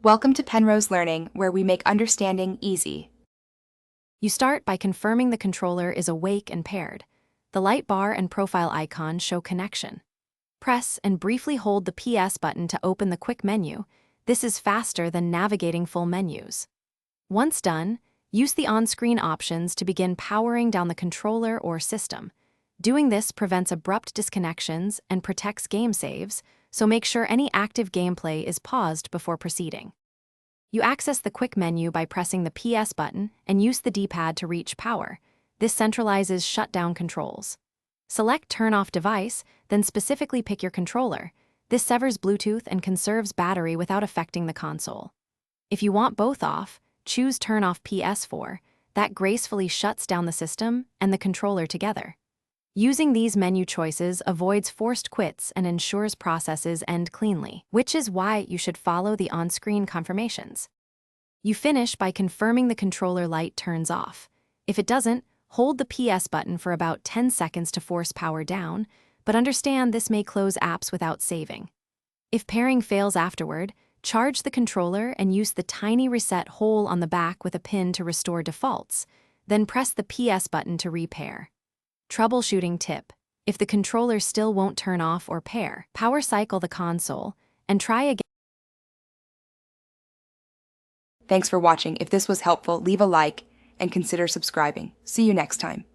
Welcome to Penrose Learning, where we make understanding easy. You start by confirming the controller is awake and paired. The light bar and profile icon show connection. Press and briefly hold the PS button to open the quick menu. This is faster than navigating full menus. Once done, use the on-screen options to begin powering down the controller or system. Doing this prevents abrupt disconnections and protects game saves, so make sure any active gameplay is paused before proceeding. You access the quick menu by pressing the PS button and use the D-pad to reach power. This centralizes shutdown controls. Select Turn Off Device, then specifically pick your controller. This severs Bluetooth and conserves battery without affecting the console. If you want both off, choose Turn Off Ps4. That gracefully shuts down the system and the controller together. Using these menu choices avoids forced quits and ensures processes end cleanly, which is why you should follow the on-screen confirmations. You finish by confirming the controller light turns off. If it doesn't, hold the PS button for about 10 seconds to force power down, but understand this may close apps without saving. If pairing fails afterward, charge the controller and use the tiny reset hole on the back with a pin to restore defaults, then press the PS button to repair. Troubleshooting tip: if the controller still won't turn off or pair, power cycle the console and try again. Thanks for watching. If this was helpful, leave a like and consider subscribing. See you next time.